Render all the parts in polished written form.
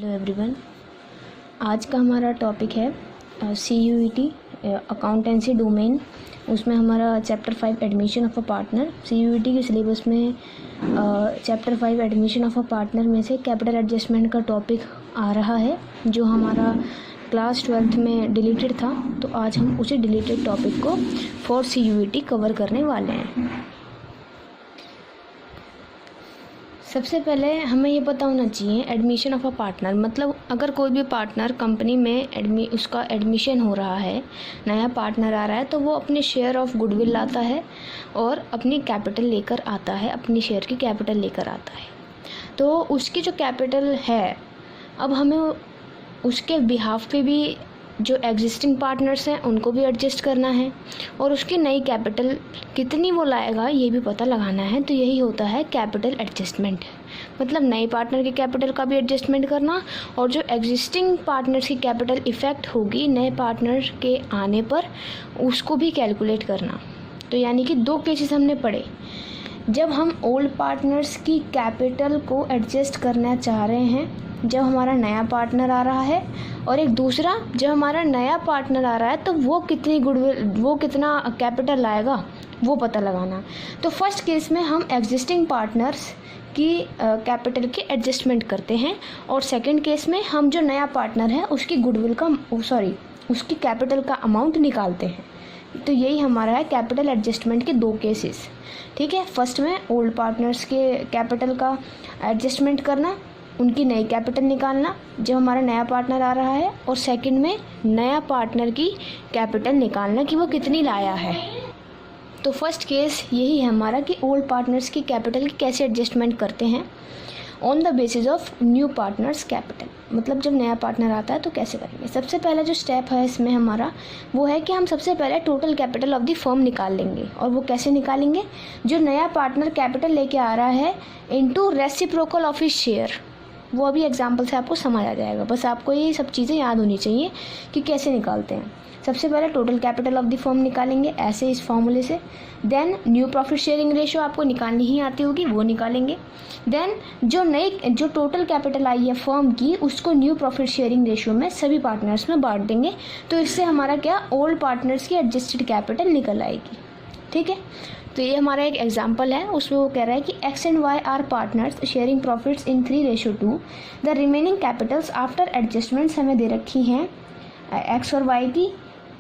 Hello everyone, आज का हमारा टॉपिक है CUET अकाउंटेंसी डोमेन। उसमें हमारा chapter 5 admission of a partner. CUET के सिलेबस में chapter 5 admission of a partner में से कैपिटल एडजस्टमेंट का टॉपिक आ रहा है, जो हमारा क्लास 12th में डिलीटेड था। तो आज हम उसी डिलीटेड टॉपिक को फॉर CUET कवर करने वाले हैं। सबसे पहले हमें ये पता होना चाहिए एडमिशन ऑफ अ पार्टनर मतलब अगर कोई भी पार्टनर कंपनी में उसका एडमिशन हो रहा है, नया पार्टनर आ रहा है, तो वो अपने शेयर ऑफ गुडविल लाता है और अपनी कैपिटल लेकर आता है, अपनी शेयर की कैपिटल लेकर आता है। तो उसकी जो कैपिटल है, अब हमें उसके बिहाफ पे भी जो एग्जिस्टिंग पार्टनर्स हैं उनको भी एडजस्ट करना है और उसकी नई कैपिटल कितनी वो लाएगा ये भी पता लगाना है। तो यही होता है कैपिटल एडजस्टमेंट, मतलब नए पार्टनर की कैपिटल का भी एडजस्टमेंट करना और जो एग्जिस्टिंग पार्टनर्स की कैपिटल इफ़ेक्ट होगी नए पार्टनर के आने पर उसको भी कैलकुलेट करना। तो यानी कि दो केसेस हमने पढ़े, जब हम ओल्ड पार्टनर्स की कैपिटल को एडजस्ट करना चाह रहे हैं जब हमारा नया पार्टनर आ रहा है, और एक दूसरा जब हमारा नया पार्टनर आ रहा है तो वो कितना कैपिटल लाएगा वो पता लगाना। तो फर्स्ट केस में हम एग्जिस्टिंग पार्टनर्स की कैपिटल की एडजस्टमेंट करते हैं और सेकंड केस में हम जो नया पार्टनर है उसकी उसकी कैपिटल का अमाउंट निकालते हैं। तो यही हमारा है कैपिटल एडजस्टमेंट के दो केसेस। ठीक है, फर्स्ट में ओल्ड पार्टनर्स के कैपिटल का एडजस्टमेंट करना, उनकी नई कैपिटल निकालना जब हमारा नया पार्टनर आ रहा है, और सेकंड में नया पार्टनर की कैपिटल निकालना कि वो कितनी लाया है। तो फर्स्ट केस यही है हमारा कि ओल्ड पार्टनर्स की कैपिटल की कैसे एडजस्टमेंट करते हैं on the basis of new partners capital, मतलब जब नया पार्टनर आता है तो कैसे करेंगे। सबसे पहला जो स्टेप है इसमें हमारा वो है कि हम सबसे पहले total capital of the firm निकाल लेंगे। और वो कैसे निकालेंगे, जो नया पार्टनर कैपिटल लेके आ रहा है into reciprocal of his share. वो अभी एग्जाम्पल से आपको समझ आ जाएगा, बस आपको ये सब चीज़ें याद होनी चाहिए कि कैसे निकालते हैं। सबसे पहले total capital of the firm निकालेंगे ऐसे इस फॉर्मूले से। Then new profit sharing ratio आपको निकालनी ही आती होगी, वो निकालेंगे। देन जो टोटल कैपिटल आई है फर्म की उसको न्यू प्रॉफिट शेयरिंग रेशियो में सभी पार्टनर्स में बांट देंगे। तो इससे हमारा क्या ओल्ड पार्टनर्स की एडजस्टेड कैपिटल निकल आएगी। ठीक है, तो ये हमारा एक एग्जाम्पल है, उसमें वो कह रहा है कि X and Y are partners sharing profits in 3:2। The remaining capitals after adjustments हमें दे रखी हैं X और Y की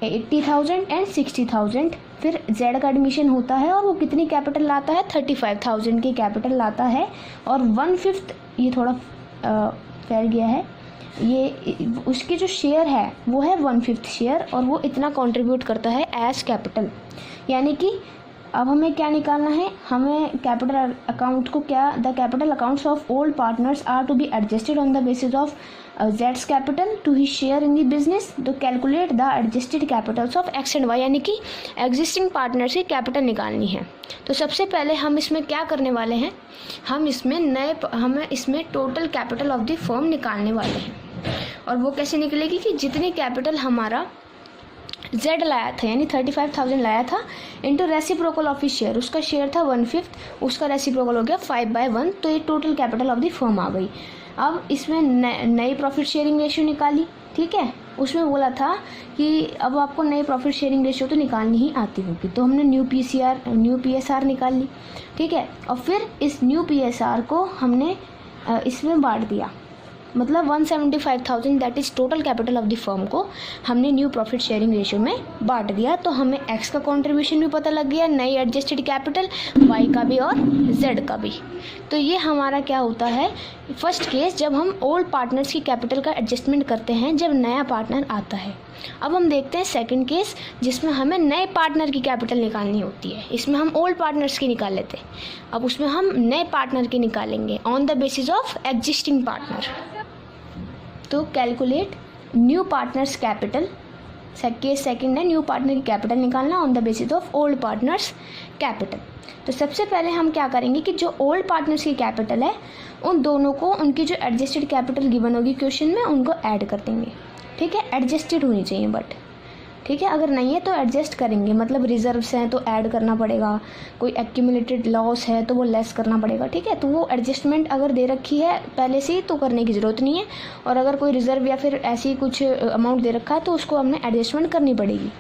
80,000 एंड 60,000। फिर Z का एडमिशन होता है और वो कितनी कैपिटल लाता है, 35,000 की कैपिटल लाता है। और 1/5 ये थोड़ा फैल गया है, ये उसकी जो शेयर है वो है 1/5 शेयर और वो इतना कंट्रीब्यूट करता है एज कैपिटल। यानी कि अब हमें क्या निकालना है, हमें कैपिटल अकाउंट को the capital accounts of old partners are to be adjusted on the basis of जेड्स capital to he share in the business. तो calculate the adjusted capitals of X and Y, यानी कि existing partners की capital निकालनी है। तो सबसे पहले हम इसमें क्या करने वाले हैं, हमें इसमें total capital of the firm निकालने वाले हैं। और वो कैसे निकलेगी कि जितनी कैपिटल हमारा Z लाया था यानी 35,000 लाया था into reciprocal of his share, उसका शेयर था 1/5, उसका रेसिप्रोकल हो गया 5/1। तो ये total capital of the firm आ गई। अब इसमें नई प्रॉफिट शेयरिंग रेशियो निकाली। ठीक है, उसमें बोला था कि अब आपको नई प्रॉफिट शेयरिंग रेशियो तो निकालनी ही आती होगी, तो हमने न्यू PSR निकाल ली। ठीक है, और फिर इस न्यू PSR को हमने इसमें बांट दिया, मतलब 175,000 that is total capital of the firm को हमने न्यू प्रॉफिट शेयरिंग रेशियो में बांट दिया। तो हमें X का कंट्रीब्यूशन भी पता लग गया, नई एडजस्टेड कैपिटल, Y का भी और Z का भी। तो ये हमारा क्या होता है, फर्स्ट केस जब हम ओल्ड पार्टनर्स की कैपिटल का एडजस्टमेंट करते हैं जब नया पार्टनर आता है। अब हम देखते हैं सेकंड केस जिसमें हमें नए पार्टनर की कैपिटल निकालनी होती है। इसमें हम ओल्ड पार्टनर्स की निकाल लेते हैं, अब उसमें हम नए पार्टनर की निकालेंगे on the basis of existing partner. तो calculate new partners capital, case second है न्यू पार्टनर की कैपिटल निकालना on the basis of old partners capital. तो सबसे पहले हम क्या करेंगे कि जो ओल्ड पार्टनर्स की कैपिटल है उन दोनों को उनकी जो एडजस्टेड कैपिटल गिवन होगी क्वेश्चन में उनको ऐड कर देंगे। ठीक है, एडजस्टेड होनी चाहिए बट ठीक है। अगर नहीं है तो एडजस्ट करेंगे, मतलब रिजर्व्स हैं तो ऐड करना पड़ेगा, कोई एक्यूमुलेटेड लॉस है तो वो लेस करना पड़ेगा, ठीक है। तो वो एडजस्टमेंट अगर दे रखी है पहले से ही तो करने की ज़रूरत नहीं है, और अगर कोई रिजर्व या फिर ऐसी कुछ अमाउंट दे रखा है तो उसको हमने एडजस्टमेंट करनी पड़ेगी,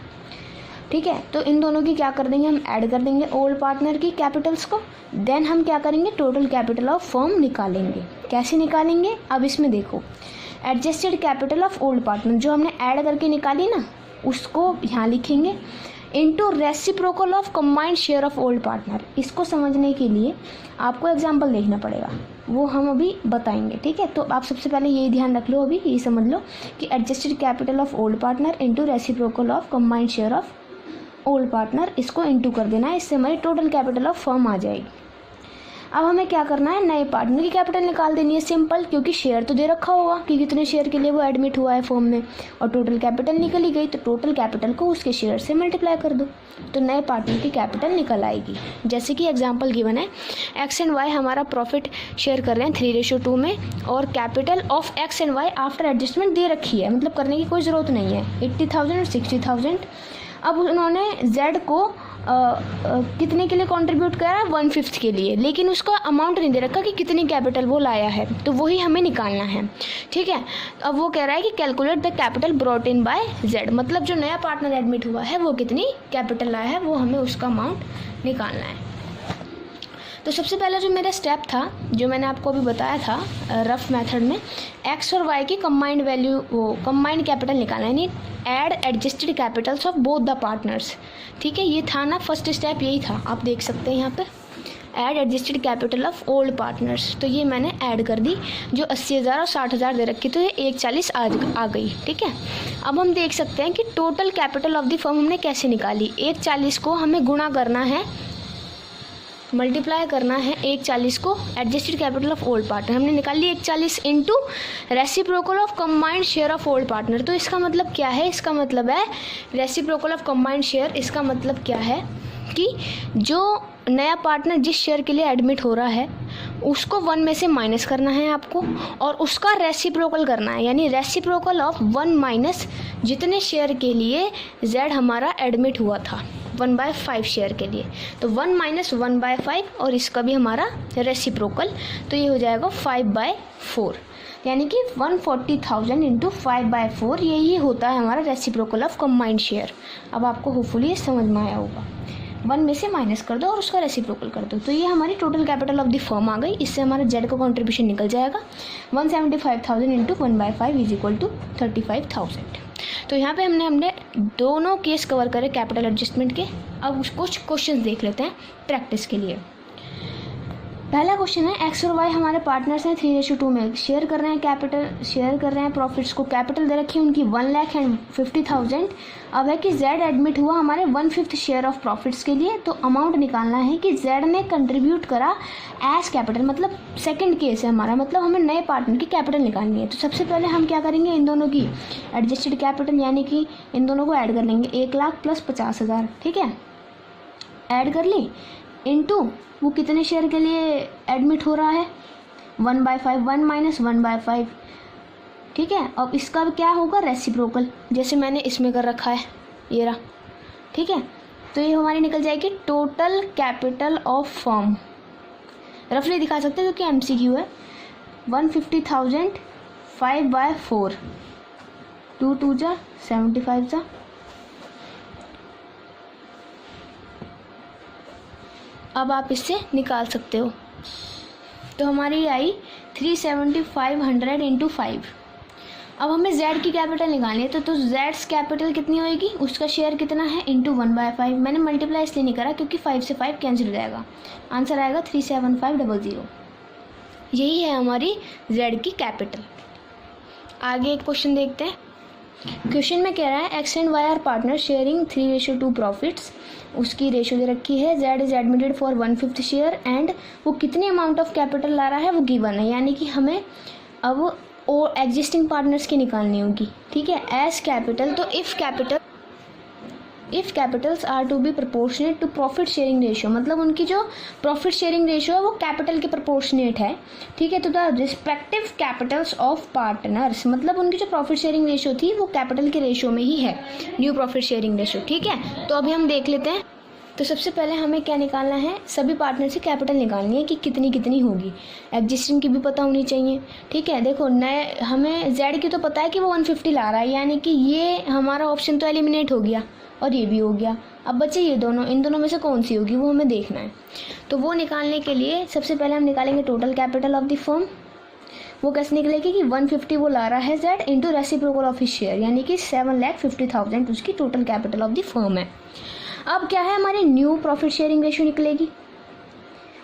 ठीक है। तो इन दोनों की क्या कर देंगे, हम ऐड कर देंगे ओल्ड पार्टनर की कैपिटल्स को। देन हम क्या करेंगे, टोटल कैपिटल ऑफ फर्म निकालेंगे। कैसे निकालेंगे, अब इसमें देखो, adjusted capital of old partner जो हमने ऐड करके निकाली ना, उसको यहाँ लिखेंगे into reciprocal of combined share of old partner. इसको समझने के लिए आपको एग्जांपल देखना पड़ेगा, वो हम अभी बताएंगे, ठीक है। तो आप सबसे पहले यही ध्यान रख लो, अभी ये समझ लो कि adjusted capital of old partner into reciprocal of combined share of old partner, इसको इनटू कर देना है, इससे हमारी टोटल कैपिटल ऑफ फर्म आ जाएगी। अब हमें क्या करना है, नए पार्टनर की कैपिटल निकाल देनी है, सिंपल, क्योंकि शेयर तो दे रखा होगा कि कितने शेयर के लिए वो एडमिट हुआ है फर्म में, और टोटल कैपिटल निकली गई, तो टोटल कैपिटल को उसके शेयर से मल्टीप्लाई कर दो, तो नए पार्टनर की कैपिटल निकल आएगी। जैसे कि एग्जांपल गिवन है, एक्स एंड वाई हमारा प्रॉफिट शेयर कर रहे हैं 3:2 में, और capital of X and Y after adjustment दे रखी है, मतलब करने की कोई ज़रूरत नहीं है, 80,000 और 60,000। अब उन्होंने Z को कितने के लिए कंट्रीब्यूट करा, 1/5 के लिए, लेकिन उसका अमाउंट नहीं दे रखा कि कितनी कैपिटल वो लाया है, तो वही हमें निकालना है, ठीक है। अब वो कह रहा है कि calculate the capital brought in by Z, मतलब जो नया पार्टनर एडमिट हुआ है वो कितनी कैपिटल लाया है, वो हमें उसका अमाउंट निकालना है। तो सबसे पहला जो मेरा स्टेप था, जो मैंने आपको अभी बताया था रफ मेथड में, एक्स और वाई की कंबाइंड वैल्यू, वो कंबाइंड कैपिटल निकालना है, यानी add adjusted capitals of both the partners, ठीक है। ये था ना फर्स्ट स्टेप, यही था, आप देख सकते हैं यहाँ पे, add adjusted capital of old partners. तो ये मैंने ऐड कर दी, जो 80,000 और 60,000 दे रखी, तो ये 140 आ गई, ठीक है। अब हम देख सकते हैं कि total capital of the firm हमने कैसे निकाली, 140 को हमें गुणा करना है, मल्टीप्लाई करना है 140 को adjusted capital of old partner, हमने निकाल ली 140 into reciprocal of combined share of old partner. तो इसका मतलब क्या है, इसका मतलब है रेसिप्रोकल ऑफ कंबाइंड शेयर, इसका मतलब क्या है कि जो नया पार्टनर जिस शेयर के लिए एडमिट हो रहा है उसको 1 में से माइनस करना है आपको, और उसका रेसिप्रोकल करना है, यानी रेसिप्रोकल ऑफ 1 माइनस जितने शेयर के लिए Z हमारा एडमिट हुआ था 1/5 शेयर के लिए, तो 1 माइनस 1/5, और इसका भी हमारा रेसिप्रोकल, तो ये हो जाएगा 5/4, यानी कि 140,000 इंटू 5/4, यही होता है हमारा रेसिप्रोकल ऑफ कंबाइंड शेयर। अब आपको होपफुली ये समझ में आया होगा, 1 में से माइनस कर दो और उसका रेसिप्रोकल कर दो, तो ये हमारी total capital of the firm आ गई। इससे हमारा Z का कॉन्ट्रीब्यूशन निकल जाएगा 175,000 इंटू 1/5 इज इक्वल टू 35,000। तो यहाँ पे हमने दोनों केस कवर करे कैपिटल एडजस्टमेंट के। अब कुछ क्वेश्चन देख लेते हैं प्रैक्टिस के लिए। पहला क्वेश्चन है, एक्स और वाई हमारे पार्टनर्स हैं 3:2 में, शेयर कर रहे हैं प्रॉफिट्स को, कैपिटल दे रखी है उनकी 1,50,000। अब है कि Z एडमिट हुआ हमारे 1/5 शेयर ऑफ प्रॉफिट्स के लिए, तो अमाउंट निकालना है कि Z ने कंट्रीब्यूट करा एज कैपिटल, मतलब सेकंड केस है हमारा, मतलब हमें नए पार्टनर की कैपिटल निकालनी है। तो सबसे पहले हम क्या करेंगे, इन दोनों की एडजस्टेड कैपिटल, यानी कि इन दोनों को ऐड कर लेंगे, 1,00,000 प्लस 50,000, ठीक है, ऐड कर ली, इनटू वो कितने शेयर के लिए एडमिट हो रहा है 1/5, 1 माइनस 1/5, ठीक है। अब इसका क्या होगा, रेसिप्रोकल, जैसे मैंने इसमें कर रखा है, ये रहा, ठीक है। तो ये हमारी निकल जाएगी टोटल कैपिटल ऑफ फर्म, रफली दिखा सकते हैं क्योंकि MCQ है, 150,000 5/4, 2 2 जा 75 जा, अब आप इससे निकाल सकते हो। तो हमारी आई 375,100 इंटू 5। अब हमें Z की कैपिटल निकालनी है, तो Z कैपिटल कितनी होएगी, उसका शेयर कितना है इंटू 1/5। मैंने मल्टीप्लाई इसलिए नहीं करा क्योंकि 5 से 5 कैंसिल हो जाएगा, आंसर आएगा 37500। यही है हमारी Z की कैपिटल। आगे एक क्वेश्चन देखते हैं। क्वेश्चन में कह रहा है X and Y are partner sharing 3:2 profits, उसकी रेशो दे रखी है, Z is admitted for 1/5 share and वो कितनी अमाउंट ऑफ कैपिटल ला रहा है वो गिवन है, यानी कि हमें अब और एग्जिस्टिंग पार्टनर्स की निकालनी होगी, ठीक है, एज कैपिटल। तो if capital if capitals are to be proportionate to profit sharing ratio, मतलब उनकी जो प्रॉफिट शेयरिंग रेशियो है वो कैपिटल के प्रोपोर्शनेट है, ठीक है। तो the respective Capitals of partners, मतलब उनकी जो प्रॉफिट शेयरिंग रेशियो थी वो कैपिटल के रेशियो में ही है, न्यू प्रॉफिट शेयरिंग रेशियो, ठीक है। तो अभी हम देख लेते हैं। तो सबसे पहले हमें क्या निकालना है, सभी पार्टनर से कैपिटल निकालनी है कि कितनी कितनी होगी। एग्जिस्टिंग की भी पता होनी चाहिए, ठीक है। देखो नए हमें जेड की तो पता है कि वो 150 ला रहा है, यानी कि ये हमारा ऑप्शन तो एलिमिनेट हो गया और ये भी हो गया। अब बचे ये दोनों, इन दोनों में से कौन सी होगी वो हमें देखना है। तो वो निकालने के लिए सबसे पहले हम निकालेंगे total capital of the firm. वो कैसे निकलेगी कि 150 वो ला रहा है Z into reciprocal of his share, यानी कि 7,50,000 उसकी total capital of the firm है। अब क्या है, हमारी न्यू प्रॉफिट शेयरिंग रेशियो निकलेगी।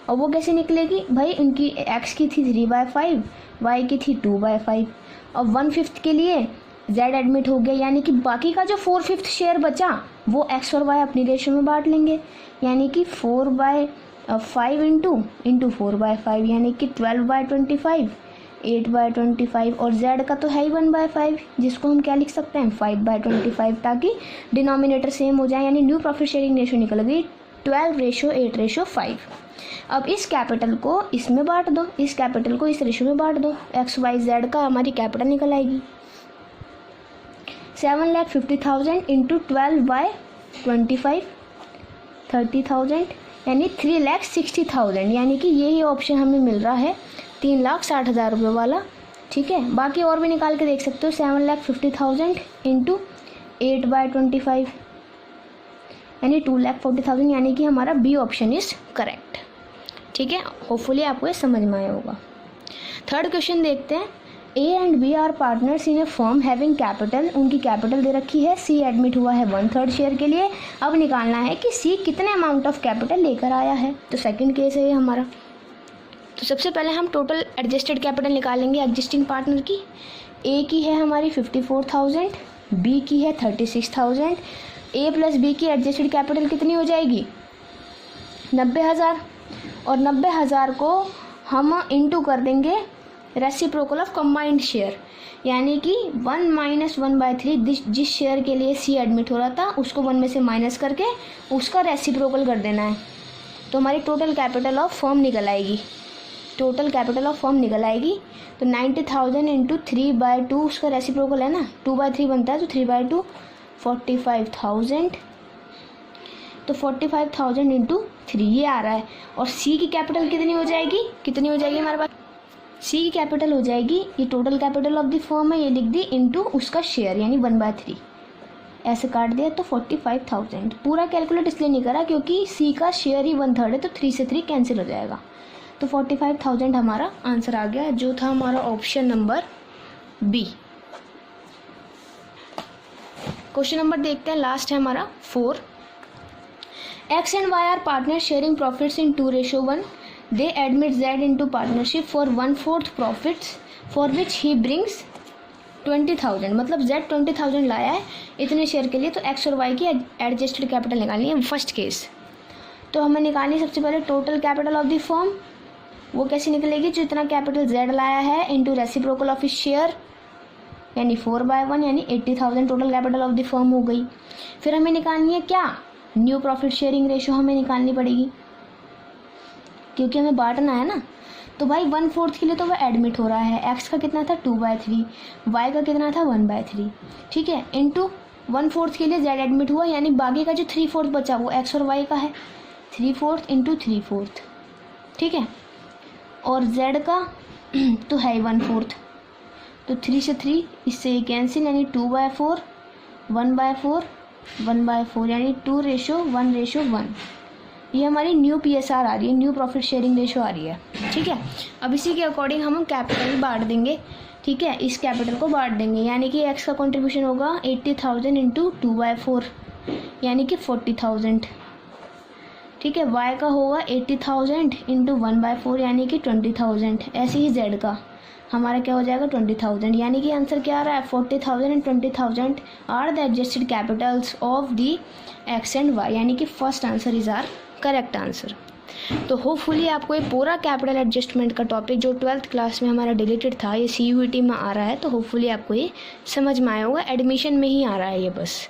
और वो कैसे निकलेगी भाई, उनकी एक्स की थी 3/5, वाई की थी 2/5, और 1/5 के लिए जेड एडमिट हो गया, यानी कि बाकी का जो 4/5 शेयर बचा वो एक्स और वाई अपनी रेशियो में बांट लेंगे, यानी कि 4/5 इंटू 4/5, यानी कि 12/25, 8/25, और z का तो है ही 1/5, जिसको हम क्या लिख सकते हैं 5/25, ताकि डिनोमिनेटर सेम हो जाए, यानी न्यू प्रॉफिट शेयरिंग रेशियो निकल गई 12:8:5। अब इस कैपिटल को इसमें बांट दो, इस कैपिटल को इस रेशियो में बांट दो, एक्स वाई जेड का हमारी कैपिटल निकल आएगी 7,50,000 इंटू 12/25, 30,000, यानी 3,60,000, यानी कि यही ऑप्शन हमें मिल रहा है 3,60,000 रुपये वाला, ठीक है। बाकी और भी निकाल के देख सकते हो, 7,50,000 इंटू 8/25, यानी 2,40,000, यानी कि हमारा बी ऑप्शन इज करेक्ट, ठीक है। होपफुली आपको ये समझ में आया होगा। थर्ड क्वेश्चन देखते हैं। A and B are partners in a firm having capital, उनकी कैपिटल दे रखी है, सी एडमिट हुआ है 1/3 शेयर के लिए। अब निकालना है कि सी कितने अमाउंट ऑफ कैपिटल लेकर आया है। तो सेकंड केस है ये हमारा। तो सबसे पहले हम टोटल एडजस्टेड कैपिटल निकालेंगे एग्जिस्टिंग पार्टनर की। ए की है हमारी 54,000, बी की है 36,000। ए प्लस बी की एडजस्टेड कैपिटल कितनी हो जाएगी 90,000, और 90,000 को हम इंटू कर देंगे रेसिप्रोकल ऑफ कंबाइंड शेयर, यानी कि 1 - 1/3 जिस शेयर के लिए सी एडमिट हो रहा था उसको 1 में से माइनस करके उसका रेसिप्रोकल कर देना है। तो हमारी टोटल कैपिटल ऑफ फर्म निकल आएगी, टोटल कैपिटल ऑफ फर्म निकल आएगी। तो 90,000 इंटू 3/2 उसका रेसिप्रोकल है ना, 2/3 बनता है, तो 3/2 45,000, तो 45,000 इंटू 3 ये आ रहा है। और सी की कैपिटल कितनी हो जाएगी, कितनी हो जाएगी हमारे पास, सी की कैपिटल हो जाएगी, ये total capital of the firm है, ये लिख दी इंटू उसका शेयर, यानी 1/3 ऐसे काट दिया, तो 45,000। पूरा कैलकुलेट इसलिए नहीं करा क्योंकि सी का शेयर ही 1/3 है, तो 3 से 3 कैंसिल हो जाएगा। तो 45,000 हमारा आंसर आ गया, जो था हमारा option number B. Question number देखते हैं, लास्ट है हमारा 4। X and Y are partner sharing profits in 2:1। They admit Z into partnership for 1/4 profits for which he brings 20,000, मतलब जेड 20,000 लाया है इतने शेयर के लिए। तो एक्स और वाई की एडजस्टेड कैपिटल निकालनी है फर्स्ट केस। तो हमें निकालनी सबसे पहले total capital of the firm. वो कैसे निकलेगी, जो इतना कैपिटल जेड लाया है into reciprocal of his share, यानी 4/1, यानी 80,000 total capital of the firm हो गई। फिर हमें निकालनी है क्या, न्यू प्रॉफिट शेयरिंग रेशियो हमें निकालनी पड़ेगी, क्योंकि हमें बांटना है ना। तो भाई 1/4 के लिए तो वह एडमिट हो रहा है, एक्स का कितना था 2/3, वाई का कितना था 1/3, ठीक है, इंटू 1/4 के लिए जेड एडमिट हुआ, यानी बाकी का जो 3/4 बचा वो एक्स और वाई का है, 3/4 इंटू 3/4, ठीक है। और जेड का तो है 1/4, तो 3 से 3 इससे कैंसिल, यानी 2/4, 1/4, 1/4, यानी 2:1:1। ये हमारी न्यू PSR आ रही है, न्यू प्रॉफिट शेयरिंग रेशो आ रही है, ठीक है। अब इसी के अकॉर्डिंग हम कैपिटल बांट देंगे, ठीक है, इस कैपिटल को बांट देंगे, यानी कि एक्स का कंट्रीब्यूशन होगा 80,000 इंटू 2/4, यानी कि 40,000, ठीक है। वाई का होगा 80,000 इंटू 1/4, यानी कि 20,000। ऐसे ही जेड का हमारा क्या हो जाएगा 20,000, यानी कि आंसर क्या आ रहा है 40,000 and 20,000 are the adjusted capitals of the X and Y, यानी कि first answer is our correct answer. तो होपफुली आपको ये पूरा कैपिटल एडजस्टमेंट का टॉपिक जो 12th क्लास में हमारा डिलीटेड था, ये CUET में आ रहा है, तो होपफुली आपको ये समझ में आया होगा। एडमिशन में ही आ रहा है ये बस।